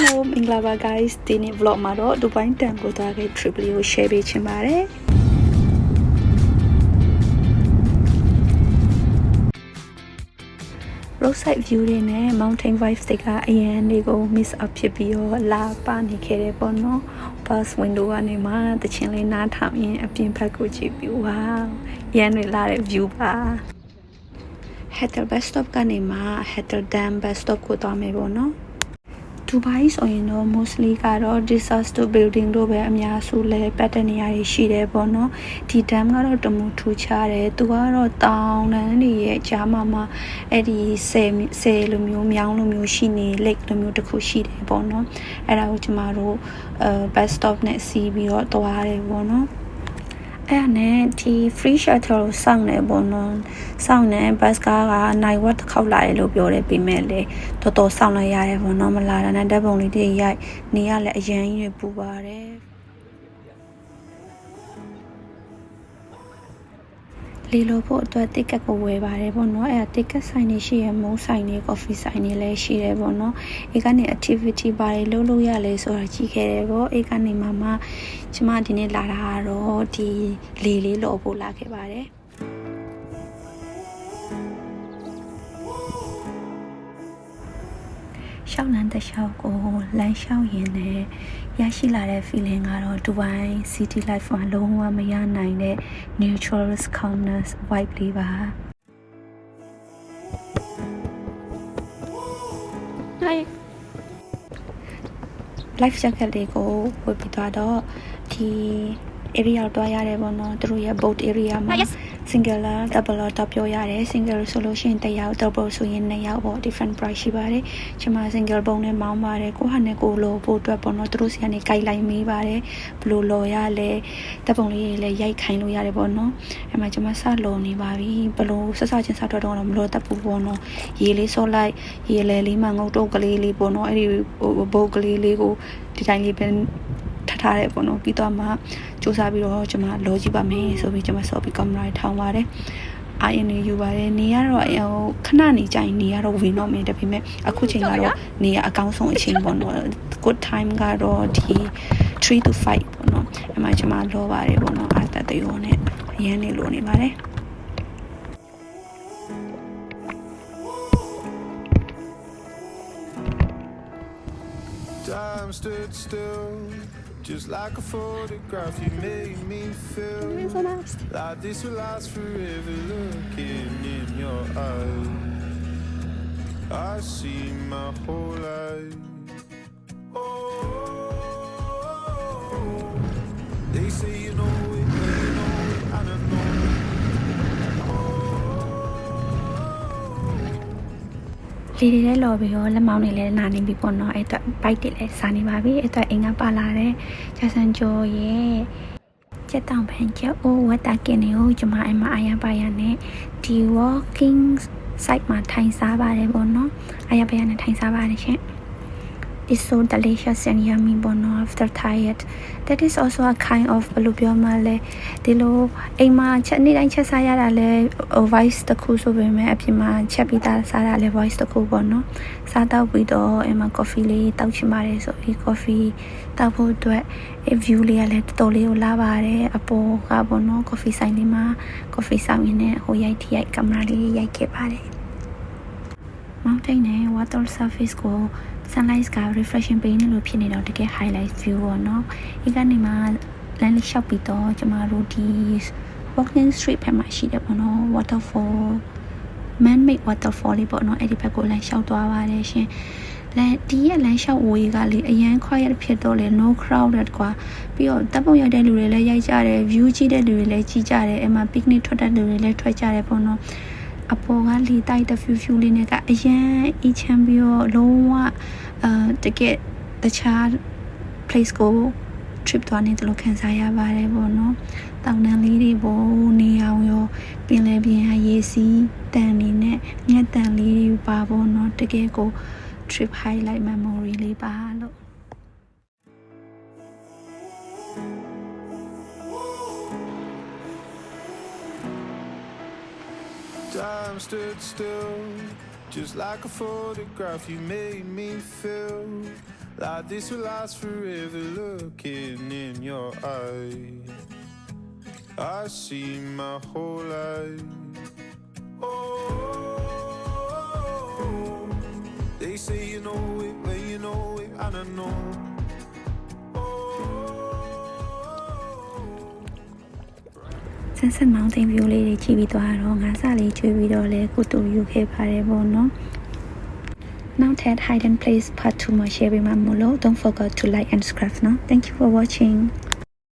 Hello မင်္ဂလာပါ guys ဒီနေ့ vlog မှာတော့ဒူဘိုင်းတန်ကိုသွားခဲ့ trip လေးကို share ပေးချင်ပါတယ် roadside view တွေနဲ့ mountain vibes တွေကအရန်လေးကို miss up ဖြစ်ပြီးတော့လာပါနေခဲ့တယ်ပေါ့နော် bus window ကနေမှတချင်လေးနားထောင်ရင်အပြင်ဘက်ကိုကြည့်ပြီး wow ရန်တွေလာတဲ့ view ပါ Hattel bus stop ကနေမှ Hattel Dam bus stop ကိုသွားမယ်ပေါ့နော်ဒူဘိုင်းဆိုရင်တော့ mostly ကတော့ disaster building တို့ပဲအများစုလဲပတ်တဲ့နေရာတွေရှိတယ်ပေါ့နော်ဒီ dam ကတော့တမူထူချတယ်သူကတော့တောင်တန်းတွေရဲ့ကြားမှာအဲ့ဒီဆယ်လိုမျိုးမြောင်းလိုမျိုးရှိနေ lake လိုမျိုးတစ်ခုရှိတယ်ပေါ့နော်အဲ့ဒါကိုကျမတို့bus stop နဲ့စီးပြီးတော့သွားတယ်ပေါ့နော်အဲ့ဒါနဲ့ဒီ free shuttle ကိုစောင့်နေပေါ့နော်စောင့်နေ bus ကားကနိုင်ဝက်တစ်ခေါက်လာတယ်လို့ပြောတယ်ပြင်မဲ့လေတော်တော်စောင့်လိုက်ရတယ်ပေါ့နော်မလာတာနဲ့ဓာတ်ပုံလေးတွေရိုက်နေရလဲအရန်ကြီးတွေပူပါတယ်လေလိုဖို့အတွက် ticket ကိုဝယ်ပါတယ်ပေါ့နော်အဲ့ဒါ ticket ဆိုင်နေရှိရမိုးဆိုင်နေ coffee ဆိုင်နေလည်းရှိတယ်ပေါ့နော်အဲ့ကနေ activity ပါတယ်လုပ်လို့ရလဲဆိုတာကြည့်ခဲ့တယ်ပေါ့အဲ့ကနေမှကျမဒီနေ့လာတာကတော့ဒီလေလေးလော်ဖို့လာခဲ့ပါတယ်ရှောင်းလန်းတဲ့ရှောက်ကိုလမ်းလျှောက်ရင်းနဲ့ရရှိလာတဲ့ feeling ကတော့ Dubai city life မှာလုံးဝမရနိုင်တဲ့ neutral calmness vibe လေးပါ Hi life jacket လေးကိုဝယ်ပြီးတော့ဒီ area ကိုတွားရတယ်ပေါ့နော်သူတို့ရဲ့ boat area မှာ single double တော့ပြောရတယ် single ဆိုလို့ရှိရင်တစ်ယောက် double ဆိုရင်2ယောက်ပေါ့ different price ရှိပါတယ်ကျွန်မ single ပုံနဲ့မောင်းပါတယ်ကိုဟာနဲ့ကိုလိုဖို့အတွက်ပေါ့နော်သူတို့စီကနေ guideline မေးပါတယ်ဘယ်လိုလော်ရလဲတပ်ပုံလေးတွေလည်းရိုက်ခိုင်းလို့ရတယ်ပေါ့နော်အဲ့မှာကျွန်မစလော်နေပါပြီဘယ်လိုစချင်းစထွက်တော့မလို့တပ်ပူပေါ့နော်ရေလေးစောလိုက်ရေလဲလေးမှငုတ်တုတ်ကလေးလေးပေါ့နော်အဲ့ဒီဘုတ်ကလေးလေးကိုဒီတိုင်းလေးပဲထားတယ်ပေါ့နော်ပြီးတော့မှစူးစမ်းပြီးတော့ကျွန်မလောကြည့်ပါမယ်ဆိုပြီးကျွန်မစောပြီးကင်မရာထောင်းပါတယ်အာရင်နေယူပါတယ်နေရတော့ခဏနေကြရင်နေရတော့ဝင်တော့မယ်တပြိမဲ့အခုချိန်ကတော့နေရအကောင်းဆုံးအချိန်ပေါ့နော် good time ကတော့ဒီ3 to 5ပေါ့နော်အဲ့မှာကျွန်မလောပါတယ်ပေါ့နော်အာတတရောနဲ့ရန်နေလို့နေပါတယ်Time stood still, just like a photograph. You made me feel like this will last forever. Looking in your eyes, I see my whole life. Oh, they say you know it, but you know it, I don't know. လေတွေလည်းလော်ပြီးတော့လက်မောင်းတွေလည်းနာနေပြီပေါ့နော်အဲ့တော့ bike တွေလည်းစားနေပါပြီအဲ့တော့အင်္ဂါပါလာတဲ့ဂျာဆန်ဂျိုရဲ့ကျက်တောင်ဖန်ကျအိုးဝတ်တာကင်းနေကိုကျွန်မအမအာရပါရနဲ့ဒီ walking site မှာထိုင်စားပါတယ်ပေါ့နော်အာရပါရနဲ့ထိုင်စားပါတယ်ရှင်It's so delicious and yummy bono after tired. That is also a kind of ဘယ်လိုပြောမှလဲဒီလိုအိမ်မှာချက်နေ့တိုင်းချက်စားရတာလဲ voice တစ်ခုဆိုပေမဲ့အပြင်မှာချက်ပြီးသားစားတာလဲ voice တစ်ခုပေါ့နော်စားတော့ပြီးတော့အိမ်မှာ coffee လေးတောက်ချင်ပါတယ်ဆိုပြီး coffee တောက်ဖို့အတွက် view လေးကလည်းတော်တော်လေးကိုလာပါတယ်အပေါ်ကပေါ့နော် coffee ဆိုင်လေးမှာ coffee ဆောင်ရင်းနဲ့ဟိုရိုက်ထိရိုက်ကင်မရာလေးရိုက်ခဲ့ပါတယ် mountain နဲ့ water surface ကိုsunlight က refreshing ပေးနေလို့ဖြစ်နေတော့တကယ် highlight view ပေါ့နော်ဒီကနေမှလမ်းလေးလျှောက်ပြီးတော့ကျမတို့ဒီ walking street ဘက်မှာရှိတယ်ပေါ့နော် waterfall man made waterfall လေးပေါ့နော်အဲ့ဒီဘက်ကိုလမ်းလျှောက်သွားပါတယ်ရှင်ဒီရဲ့လမ်းလျှောက်ဝေးကလေအရန် quiet ဖြစ်တော့လေ no crowded กว่าပြီးတော့တပ်ပုံရိုက်တဲ့လူတွေလည်းရိုက်ကြတယ် view ကြည့်တဲ့လူတွေလည်းကြည့်ကြတယ်အဲ့မှာ picnic ထွက်တဲ့လူတွေလည်းထွက်ကြတယ်ပေါ့နော်အပေါ်ကလေတိုက်တဲ့ view လေးနဲ့ကအရန်အချမ်းပြီးတော့လုံးဝတကယ်တခြား place ကို trip သွားနေတယ်လို့ခံစားရပါတယ်ပေါ့နော်တောင်တန်းလေးတွေပေါ်နေအောင်ရောပင်လယ်ပြင်ဟာရေစီးတန်နေနဲ့ညက်တန်လေးတွေပါပေါ့နော်တကယ်ကို trip highlight memory လေးပါလို့ Time stood still, Just like a photograph, you made me feel like this will last forever. Looking in your eyes, I see my whole life. Oh, they say you know it, but you know it, I don't know. Sunset Mountain View လေးတွေကြည့်ပြီးသွားတော့ငါစလေးကျွေးပြီးတော့လဲကိုတူယူခဲ့ပါတယ်ပေါ့နော်နောက်ထပ် Hidden Place Part 2 မှာ share ပေးမှာမို့လို့ don't forget to like and subscribe နော် Thank you for watching